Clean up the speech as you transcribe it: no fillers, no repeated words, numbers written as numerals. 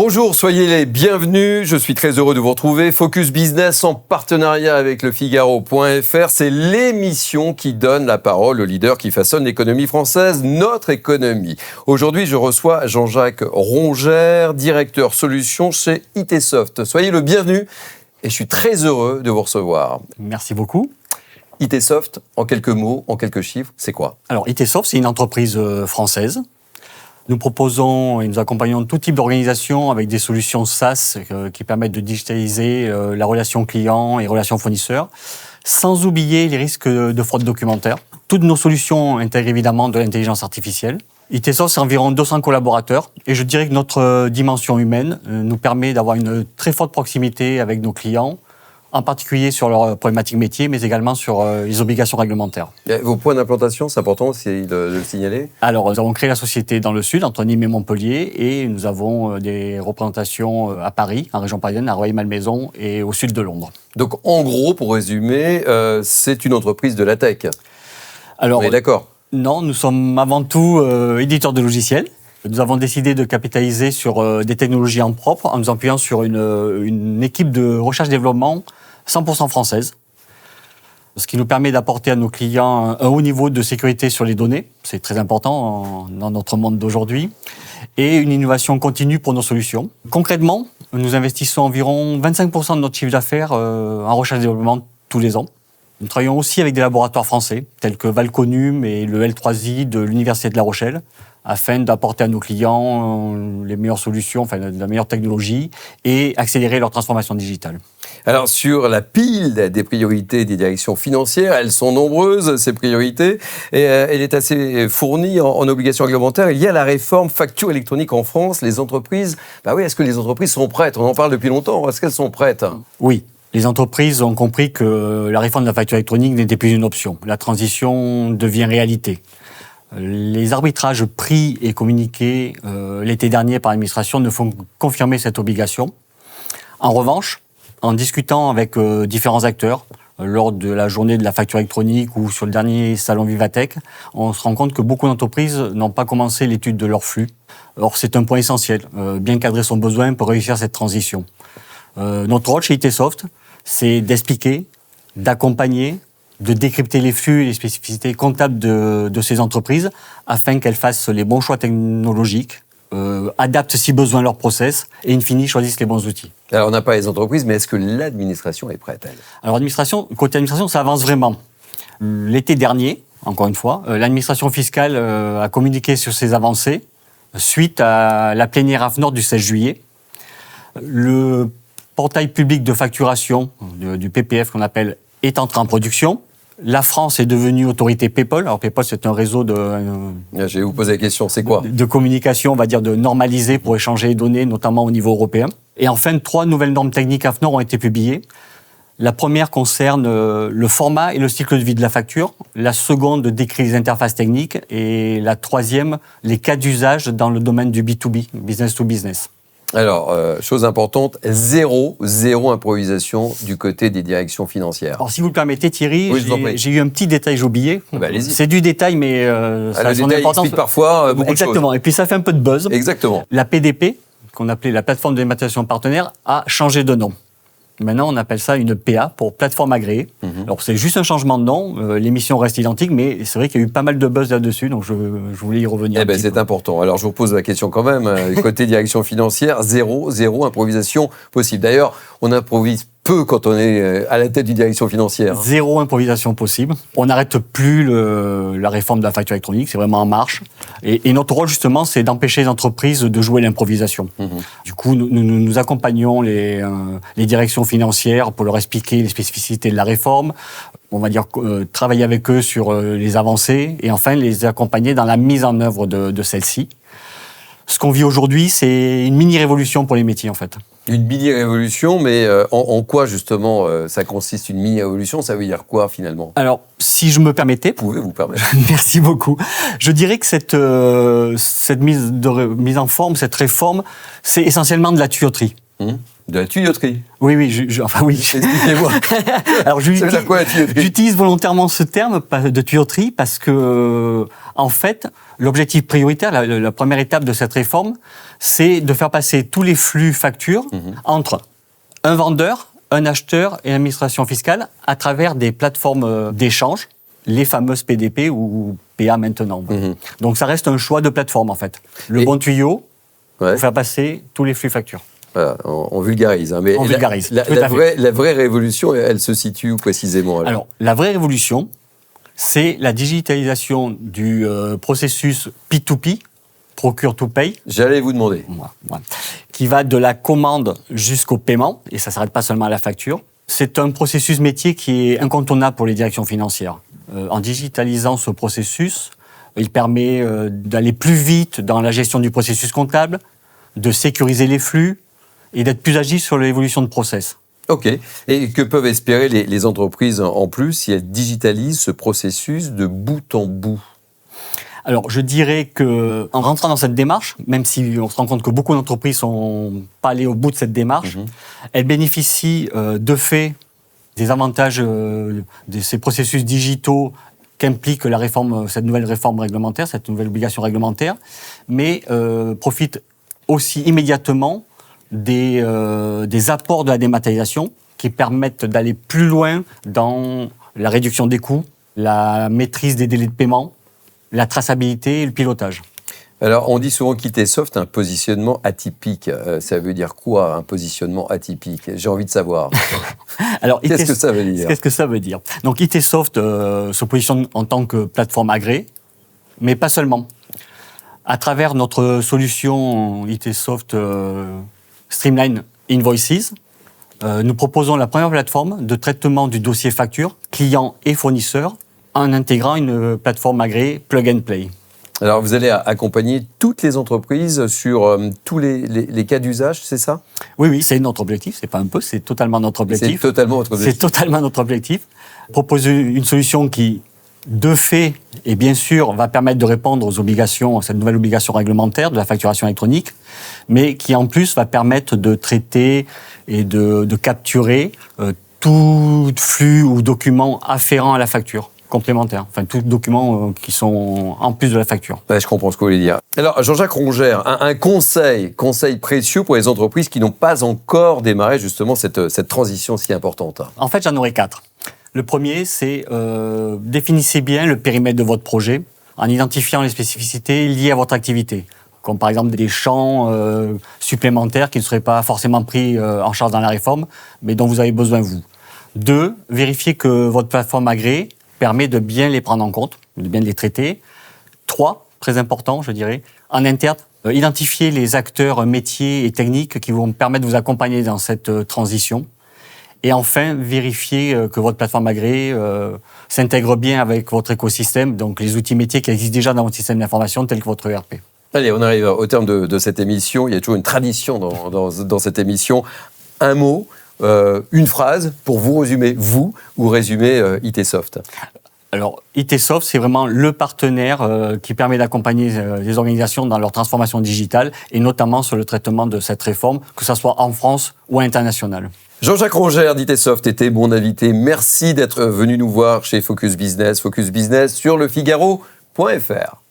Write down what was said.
Bonjour, soyez les bienvenus. Je suis très heureux de vous retrouver. Focus Business en partenariat avec le Figaro.fr. C'est l'émission qui donne la parole aux leaders qui façonnent l'économie française, notre économie. Aujourd'hui, je reçois Jean-Jacques Rongère, directeur solutions chez ITsoft. Soyez le bienvenu et je suis très heureux de vous recevoir. Merci beaucoup. ITsoft, en quelques mots, en quelques chiffres, c'est quoi ? Alors, ITsoft, c'est une entreprise française. Nous proposons et nous accompagnons tout type d'organisation avec des solutions SaaS qui permettent de digitaliser la relation client et relation fournisseur, sans oublier les risques de fraude documentaire. Toutes nos solutions intègrent évidemment de l'intelligence artificielle. ITsoft, c'est environ 200 collaborateurs et je dirais que notre dimension humaine nous permet d'avoir une très forte proximité avec nos clients, en particulier sur leurs problématiques métiers, mais également sur les obligations réglementaires. Et vos points d'implantation, c'est important aussi de le signaler ? Alors, nous avons créé la société dans le sud, entre Nîmes et Montpellier, et nous avons des représentations à Paris, en région parisienne, à Rueil-Malmaison et au sud de Londres. Donc, en gros, pour résumer, c'est une entreprise de la tech. Alors, on est d'accord ? Non, nous sommes avant tout éditeurs de logiciels. Nous avons décidé de capitaliser sur des technologies en propre en nous appuyant sur une équipe de recherche-développement 100% française, ce qui nous permet d'apporter à nos clients un haut niveau de sécurité sur les données, c'est très important dans notre monde d'aujourd'hui, et une innovation continue pour nos solutions. Concrètement, nous investissons environ 25% de notre chiffre d'affaires en recherche-développement tous les ans. Nous travaillons aussi avec des laboratoires français, tels que Valconum et le L3I de l'Université de La Rochelle, afin d'apporter à nos clients les meilleures solutions, enfin la meilleure technologie, et accélérer leur transformation digitale. Alors, sur la pile des priorités des directions financières, elles sont nombreuses, ces priorités, et elle est assez fournie en obligations réglementaires. Il y a la réforme facture électronique en France. Les entreprises, est-ce que les entreprises sont prêtes ? On en parle depuis longtemps. Est-ce qu'elles sont prêtes ? Oui. Les entreprises ont compris que la réforme de la facture électronique n'était plus une option. La transition devient réalité. Les arbitrages pris et communiqués l'été dernier par l'administration ne font confirmer cette obligation. En revanche, en discutant avec différents acteurs, lors de la journée de la facture électronique ou sur le dernier salon Vivatech, on se rend compte que beaucoup d'entreprises n'ont pas commencé l'étude de leur flux. Or, c'est un point essentiel, bien cadrer son besoin pour réussir cette transition. Notre rôle chez ITsoft, c'est d'expliquer, d'accompagner, de décrypter les flux et les spécificités comptables de ces entreprises afin qu'elles fassent les bons choix technologiques, adaptent si besoin leur process et in fine choisissent les bons outils. Alors on n'a pas les entreprises, mais est-ce que l'administration est prête, elle ? Alors côté administration, ça avance vraiment. L'été dernier, encore une fois, l'administration fiscale a communiqué sur ses avancées suite à la plénière AFNOR du 16 juillet. Le portail public de facturation du PPF qu'on appelle est entré en production. La France est devenue autorité PayPal. Alors PayPal, c'est un réseau Je vais vous poser la question, c'est quoi ? de communication, on va dire, de normalisé pour échanger les données, notamment au niveau européen. Et enfin, 3 nouvelles normes techniques AFNOR ont été publiées. La première concerne le format et le cycle de vie de la facture. La seconde décrit les interfaces techniques. Et la troisième, les cas d'usage dans le domaine du B2B, business to business. Alors, chose importante, zéro improvisation du côté des directions financières. Alors, si vous le permettez, Thierry, oui, j'ai eu un petit détail, j'ai oublié. Allez-y. C'est du détail, mais ça a son détail importance. explique parfois beaucoup de choses. Exactement, et puis ça fait un peu de buzz. Exactement. La PDP, qu'on appelait la plateforme de dématérialisation partenaire, a changé de nom. Maintenant, on appelle ça une PA, pour plateforme agréée. Alors, c'est juste un changement de nom. L'émission reste identique, mais c'est vrai qu'il y a eu pas mal de buzz là-dessus, donc je voulais y revenir. C'est important. Alors, je vous pose la question quand même. Côté direction financière, zéro improvisation possible. D'ailleurs, on improvise peu quand on est à la tête d'une direction financière. Zéro improvisation possible. On n'arrête plus la réforme de la facture électronique, c'est vraiment en marche. Et notre rôle, justement, c'est d'empêcher les entreprises de jouer l'improvisation. Du coup, nous accompagnons les directions financières pour leur expliquer les spécificités de la réforme, on va dire travailler avec eux sur les avancées et enfin les accompagner dans la mise en œuvre de celle-ci. Ce qu'on vit aujourd'hui, c'est une mini-révolution pour les métiers, en fait. Une mini-révolution, mais en quoi, justement, ça consiste, une mini-révolution ? Ça veut dire quoi, finalement ? Alors, si je me permettais... Vous pouvez vous permettre. Merci beaucoup. Je dirais que cette mise en forme, cette réforme, c'est essentiellement de la tuyauterie. De la tuyauterie. Oui. Enfin oui. Expliquez-moi. Alors Ça veut dire quoi, la tuyauterie ? j'utilise volontairement ce terme de tuyauterie parce que, en fait, l'objectif prioritaire, la première étape de cette réforme, c'est de faire passer tous les flux factures entre un vendeur, un acheteur et l'administration fiscale à travers des plateformes d'échange, les fameuses PDP ou PA maintenant. Donc ça reste un choix de plateforme en fait. Bon tuyau pour faire passer tous les flux factures. Voilà, on vulgarise. Hein, mais on vulgarise. La vraie révolution, elle se situe où précisément ? Alors, la vraie révolution, c'est la digitalisation du processus P2P, Procure to Pay. J'allais vous demander. Voilà, qui va de la commande jusqu'au paiement, et ça ne s'arrête pas seulement à la facture. C'est un processus métier qui est incontournable pour les directions financières. En digitalisant ce processus, il permet d'aller plus vite dans la gestion du processus comptable, de sécuriser les flux, et d'être plus agile sur l'évolution de process. OK. Et que peuvent espérer les entreprises en plus si elles digitalisent ce processus de bout en bout ? Alors, je dirais qu'en rentrant dans cette démarche, même si on se rend compte que beaucoup d'entreprises ne sont pas allées au bout de cette démarche, elles bénéficient de fait des avantages de ces processus digitaux qu'implique cette nouvelle réforme réglementaire, cette nouvelle obligation réglementaire, mais profitent aussi immédiatement des apports de la dématérialisation qui permettent d'aller plus loin dans la réduction des coûts, la maîtrise des délais de paiement, la traçabilité et le pilotage. Alors, on dit souvent qu'ITsoft a un positionnement atypique. Ça veut dire quoi, un positionnement atypique ? J'ai envie de savoir. Alors, Qu'est-ce que ça veut dire ? Qu'est-ce que ça veut dire ? Donc, ITsoft se positionne en tant que plateforme agréée, mais pas seulement. À travers notre solution ITsoft Streamline Invoices, nous proposons la première plateforme de traitement du dossier facture, client et fournisseur, en intégrant une plateforme agréée Plug and Play. Alors, vous allez accompagner toutes les entreprises sur tous les cas d'usage, c'est ça ? Oui, c'est notre objectif. C'est pas un peu, c'est totalement notre objectif. C'est totalement votre objectif. C'est totalement notre objectif. Proposer une solution qui, de fait, et bien sûr, va permettre de répondre aux obligations, cette nouvelle obligation réglementaire de la facturation électronique, mais qui en plus va permettre de traiter et de capturer tout flux ou document afférent à la facture complémentaire, enfin tous les documents qui sont en plus de la facture. Ouais, je comprends ce que vous voulez dire. Alors, Jean-Jacques Rongère, un conseil précieux pour les entreprises qui n'ont pas encore démarré justement cette transition si importante. En fait, j'en aurais 4. Le premier, c'est définissez bien le périmètre de votre projet en identifiant les spécificités liées à votre activité, comme par exemple des champs supplémentaires qui ne seraient pas forcément pris en charge dans la réforme, mais dont vous avez besoin vous. 2, vérifiez que votre plateforme agréée permet de bien les prendre en compte, de bien les traiter. 3, très important, je dirais, en interne, identifier les acteurs métiers et techniques qui vont permettre de vous accompagner dans cette transition. Et enfin, vérifier que votre plateforme agréée s'intègre bien avec votre écosystème, donc les outils métiers qui existent déjà dans votre système d'information, tels que votre ERP. Allez, on arrive au terme de cette émission. Il y a toujours une tradition dans cette émission. Un mot, une phrase pour vous résumer ITsoft. Alors, ITsoft, c'est vraiment le partenaire qui permet d'accompagner les organisations dans leur transformation digitale et notamment sur le traitement de cette réforme, que ce soit en France ou à l'international. Jean-Jacques Rongère d'ITsoft était mon invité. Merci d'être venu nous voir chez Focus Business sur lefigaro.fr.